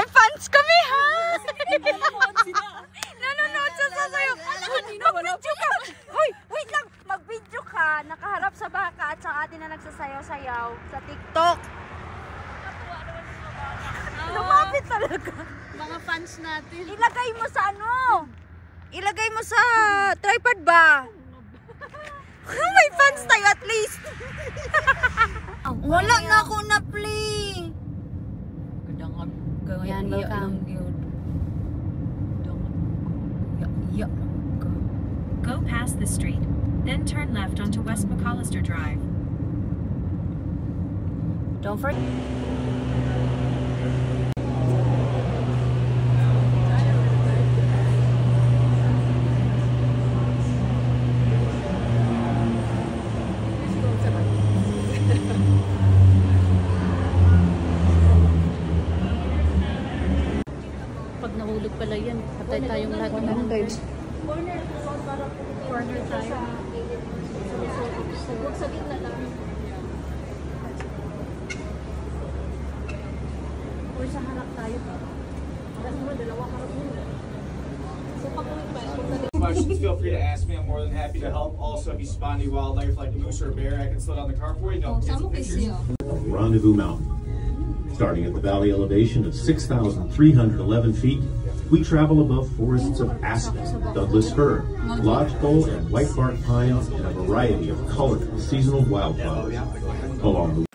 May fans kami, ha? Nanonood sa sasayo. Mag-video ka. Hoy, wait lang. Mag-video ka. Nakaharap sa baka at sa atin na nagsasayaw-sayaw sa TikTok. Lumapit talaga. Mga fans natin. Ilagay mo sa ano? Ilagay mo sa tripod ba? May fans tayo at least. Wala na ako na-play. Yan, welcome. Go past the street, then turn left onto West McAllister Drive. Don't forget. Pag nahulog pala yan, patay tayong lahat ng guys. Corner tayo. Huwag sa gitna lang. Or sa harap tayo. Kasi mo, dalawa harap mo. So pag questions, feel free to ask me. I'm more than happy to help. Also, if you spot any wildlife like a moose or a bear, I can slow down the car for you. No, take some pictures. Rendezvous Mountain. Starting at the valley elevation of 6,311 feet, we travel above forests of aspen, Douglas fir, lodgepole, and whitebark pine and a variety of colorful seasonal wildflowers. Along the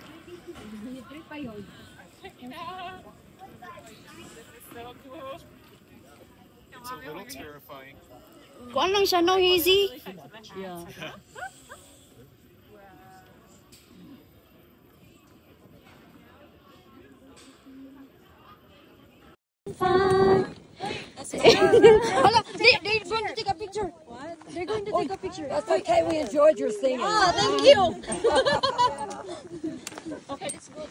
It's a little terrifying. Kuan lang siya, no, Hazy? yeah. Hala, they're going to take a picture. What? They're going to take a picture. That's okay, we enjoyed your singing. Ah, thank you. Okay, let's go.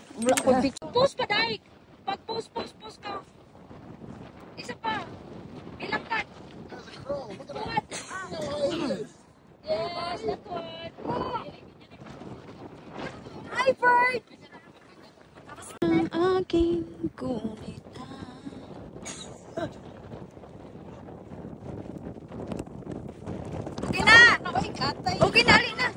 Post pa, Daik. Pag-post ka. Isa pa. Ilang cut. What? Yes, that one. Hi, Bird. Ang aking kunita. Okay na! Okay na, alin na!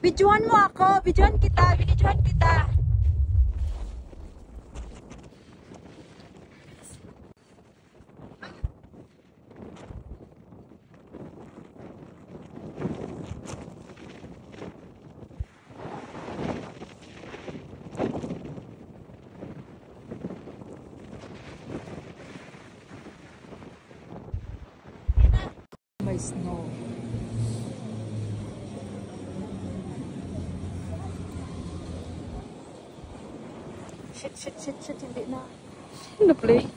Videohan mo ako! Videohan kita! May snow. Shit, hindi na. Na-play.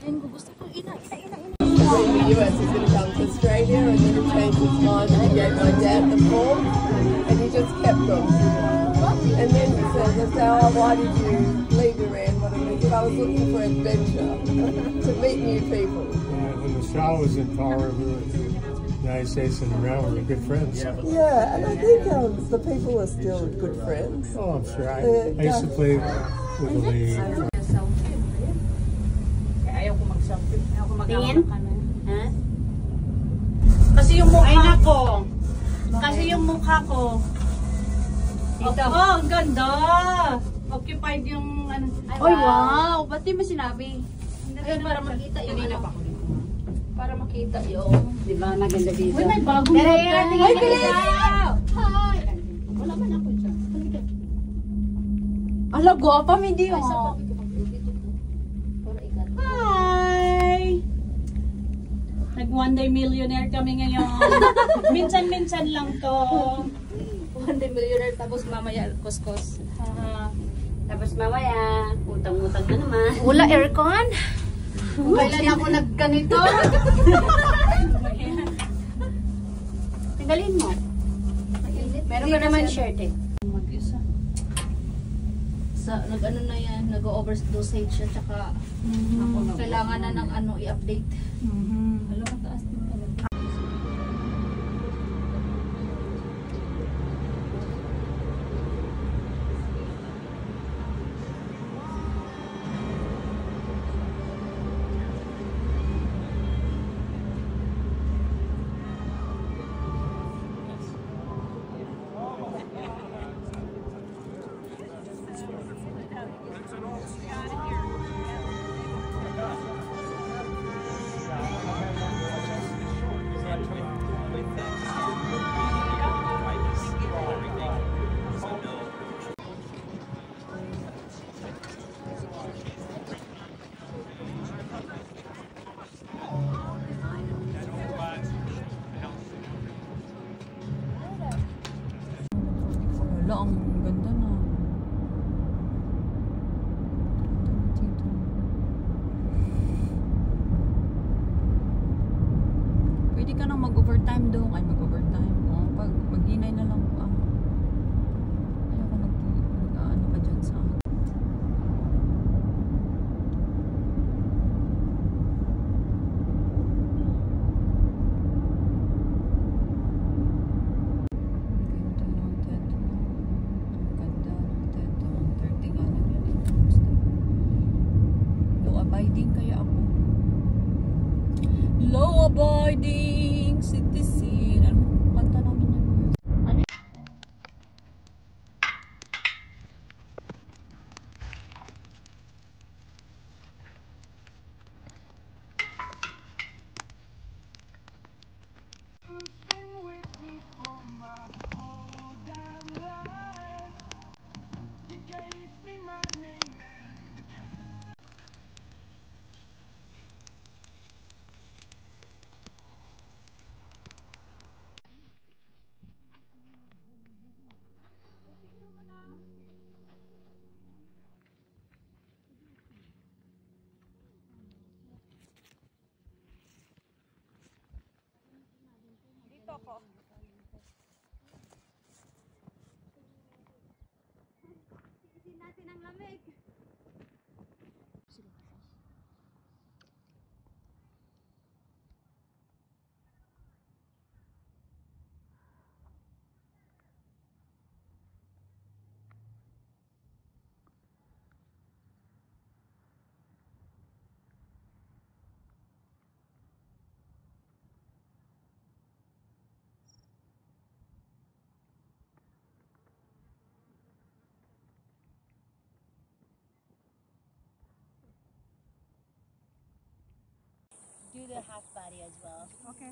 Ayun, gusto ko. Ina. The US is going to come to Australia and then he changed his mind and he gave my dad the form and he just kept them. And then he says, I said, oh, why did you leave Iran? What I said, I was looking for adventure, to meet new people. When the Shah was in power, the United States and Iran were good friends. Yeah, and I think the people are still good friends. Oh, I'm sure. I used to play with the league. Ayaw ko mag-selfie. Ayaw ko mag-selfie. Ha? Kasi yung mukha. Ay, nako. Kasi yung mukha ko. Dito. Oh, ang ganda. Occupied yung ano. Ay, wow. Ba't di mo sinabi? Ay, para makita yung ano. Para makita yung... Di ba? Maganda dito. Uy, may bagong motor. Ay, Bilis! Hi! Wala man ako dyan. Ala, guwapa, hindi oh. Hi! Nag one day millionaire kami ngayon. Minsan-minsan lang to. One day millionaire tapos mamaya kuskus. Tapos mamaya, utang-utang na naman. Wala aircon? Kailan ako nagganito? Tanggalin mo. Meron ka naman shirt eh. Mag-isa. nag-ano na yan, nag-overdosage siya, tsaka kailangan na ng ano, i-update. Hala, mataas din pala. Wala, ang ganda na. Pwede ka nang mag-overtime doon. Ay, mag-overtime. O, pag mag-inay na lang pa. Ayaw ko nag-ano ka dyan sa akin. Law-abiding citizen. Ano kanta namin yan? Dito ako. Isin natin ang lamig. Do the half body as well. Okay.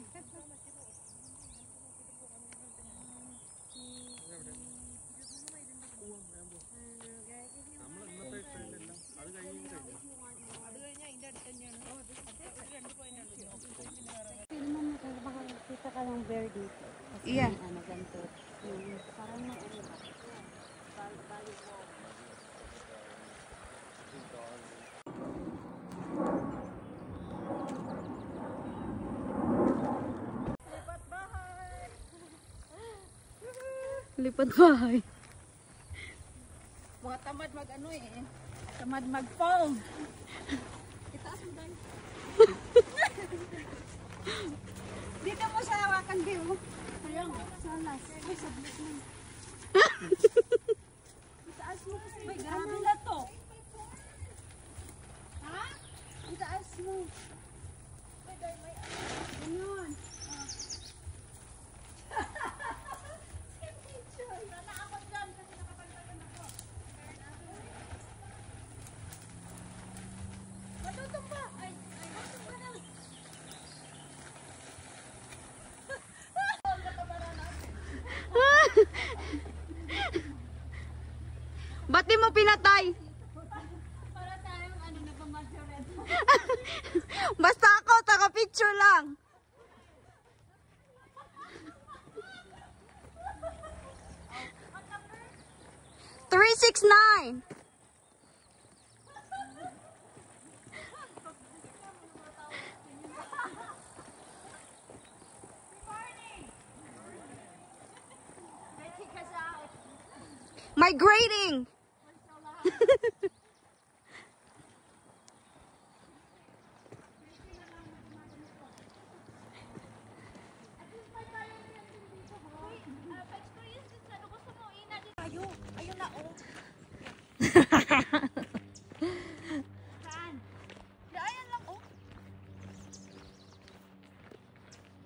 Kita ka ng bear dito. Iya. Ano, ganito. Parang Lipat bahay. Mga tamad mag-ano eh. Tamad mag-fold. Itaas mo dahil. Dito mo sa hawakan din mo. Kaya nga. Salas. Ay, sablit mo. Itaas mo kasi. May grabe na to. Ha? Itaas mo. Ay, dahil may ganyan. Ba't di mo pinatay? Para tayong ano na pang-majorette. Basta ako, taka-picture lang. $369. My grading. Ayun na, oh. Saan? Ayan lang, oh.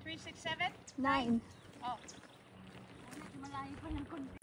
367? 9. Oh. Malayo pa ng konti.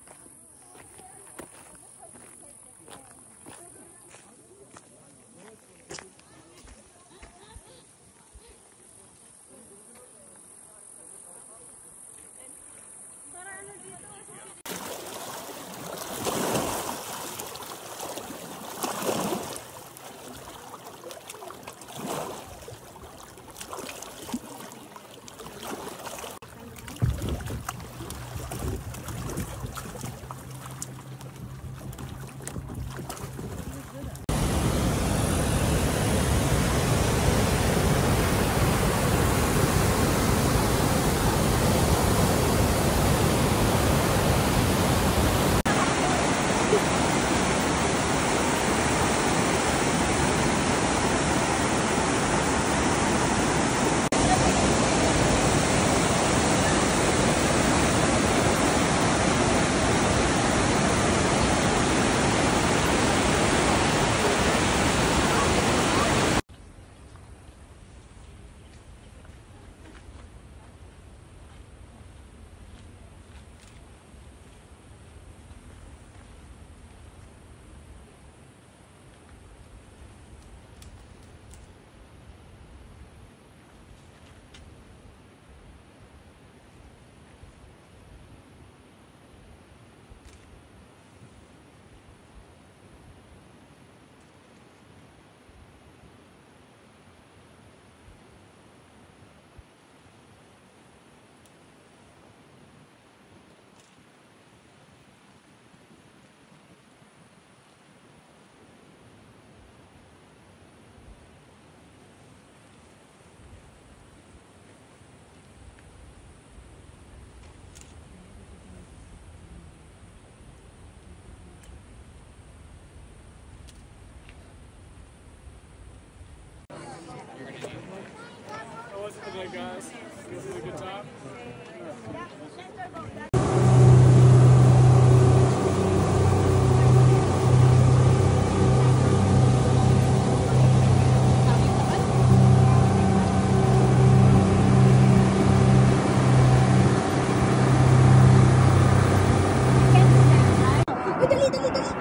Guys, this is a good time.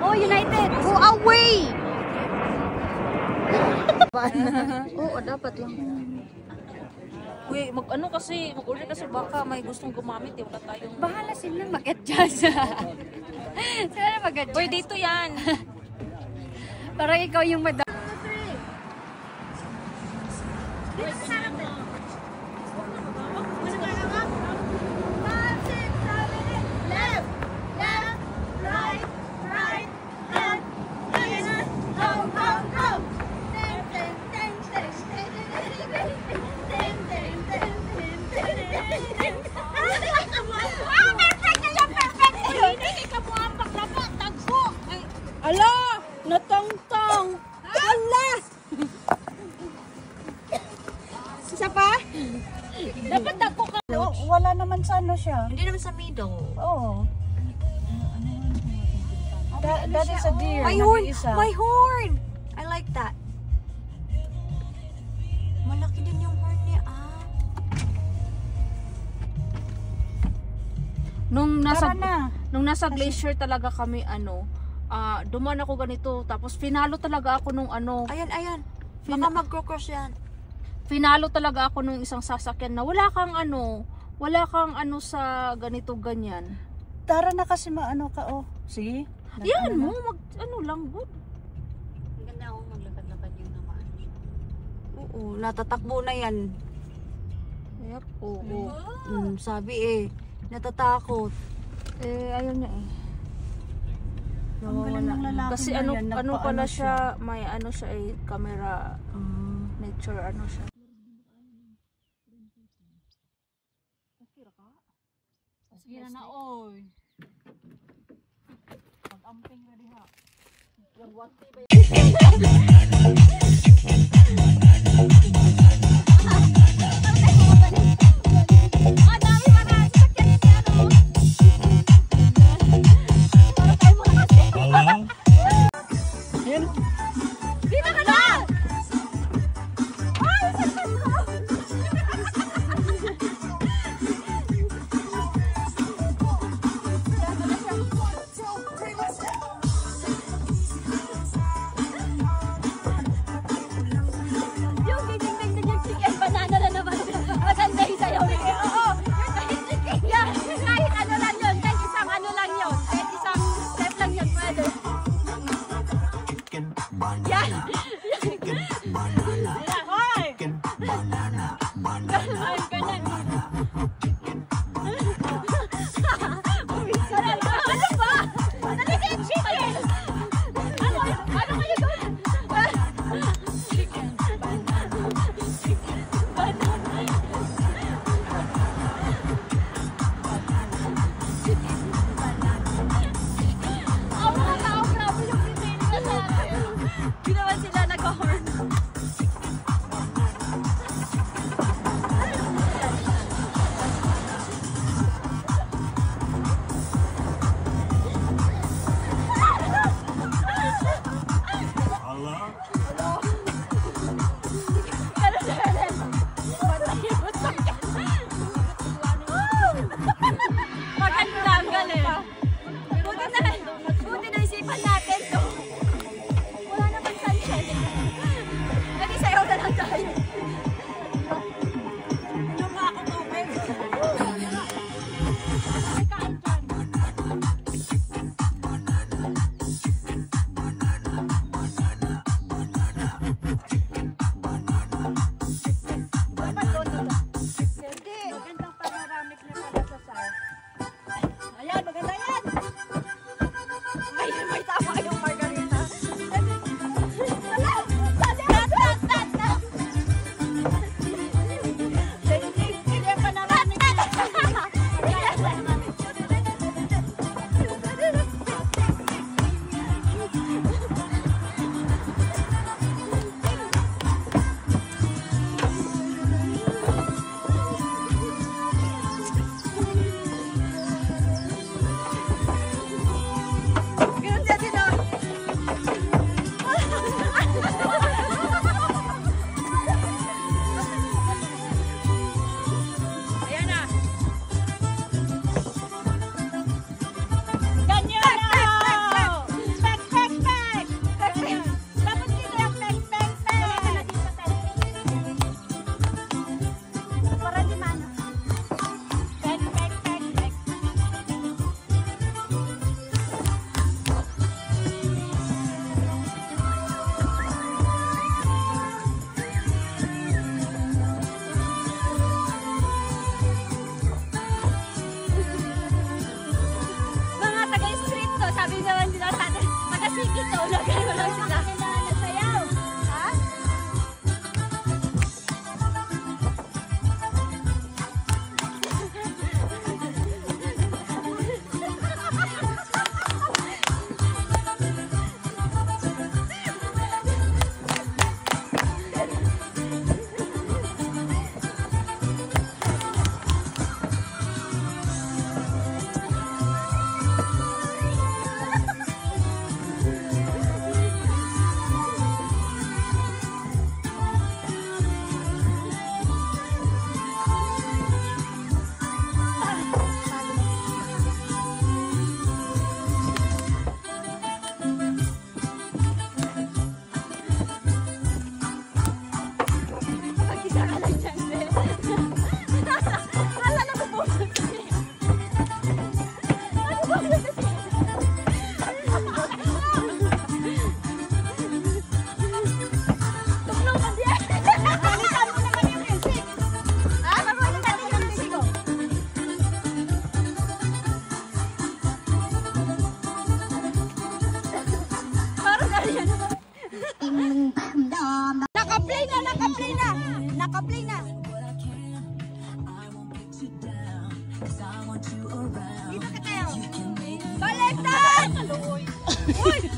Oh, United! Go away! Oo, dapat lang. Uy, mag-ano kasi, mag-order kasi baka may gustong gumamit eh. Wala tayong... Bahala sila mag-adjust. Sila na mag-adjust. Uy, dito yan. Parang ikaw yung madam. Ala! Natangtang! Ala! Isa pa? Dapat ako ka. Wala naman sa ano siya. Hindi naman sa middle. Oo. That is a deer. My horn! Nag-iisa. My horn! I like that. Malaki din yung horn niya, ah. Nung nasa glacier talaga kami, dumaan ako ganito, tapos finalo talaga ako nung Ayan, ayan. Baka mag-cross yan. finalo talaga ako nung isang sasakyan na wala kang sa ganito ganyan. Tara na kasi maano ka, oh. See? Yan mo, lang, good. Ang ganda akong maglakad-lakad yung naman. Oo, natatakbo na yan. Yep, oo. Sabi natatakot. Ayun na eh. Ang galing ng lalaki Kasi na yan, pala nagpaano siya, may camera, nature siya. Sige na oy. Pag-amping ready ha. Baliktad! Uy!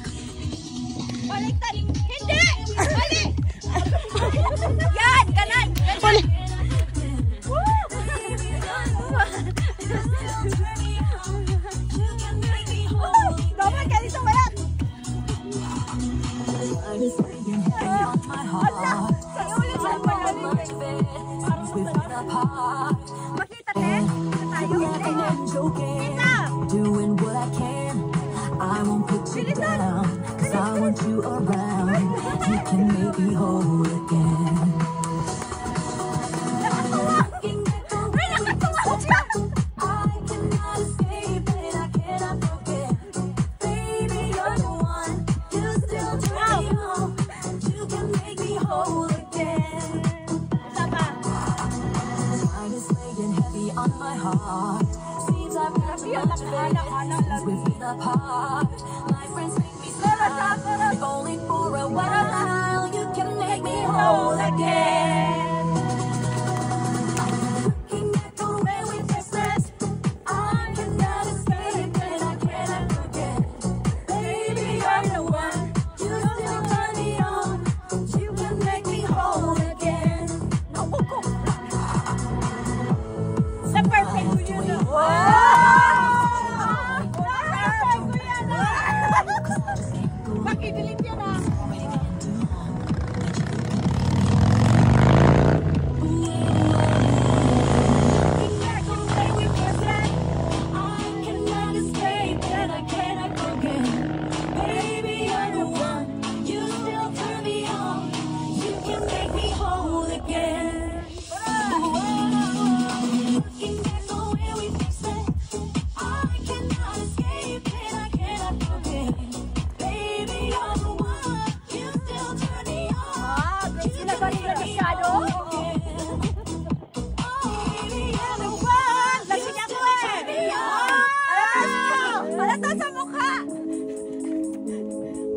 With apart, my friends make me sad. If only for a while, you can make me whole again. Looking at the way we just met, I cannot escape and I cannot forget. Baby, you're the one. You still turn me on. You can make me whole again. Sa perfect ko yun. Makidilim yan ah.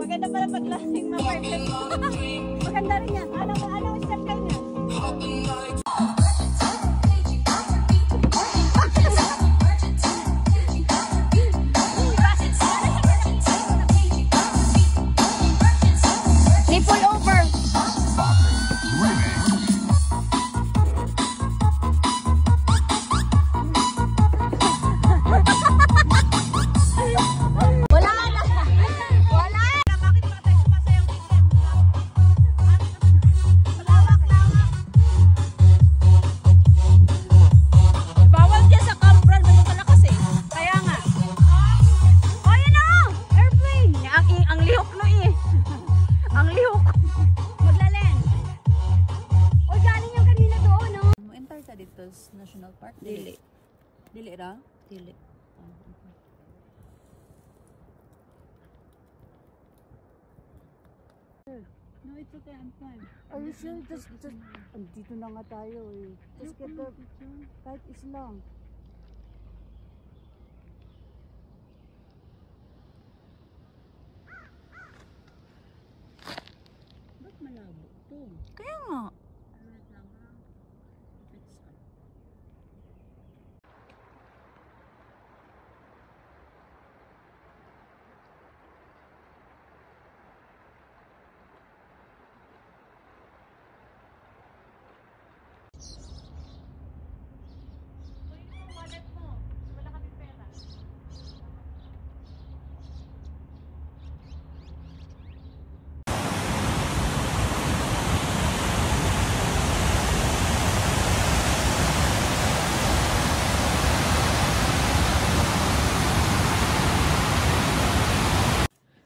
Maganda pala paglasing na perfect. Maganda rin yan. Ano step kayo niya? Triple over. National Park? Dili. Dili ra? Dili. No, it's okay. I'm fine. Are you sure? Just, andito na nga tayo eh. Just get the, kahit isa lang. Ba't malabo to? Kaya nga.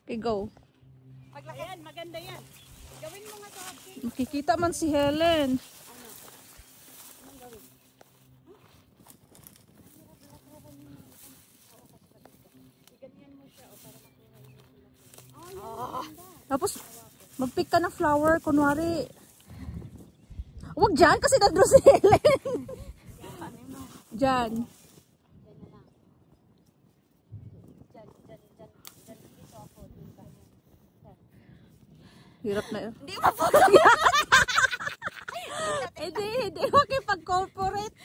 Okay, go. Ayan, maganda yan. Gawin mo nga to. Makikita man si Helen. Tapos, mag-pick ka ng flower, kunwari. Huwag dyan, kasi nandun si Helen. Dyan. Hirap na yun. Hindi maputo. Hindi makipag-corporate.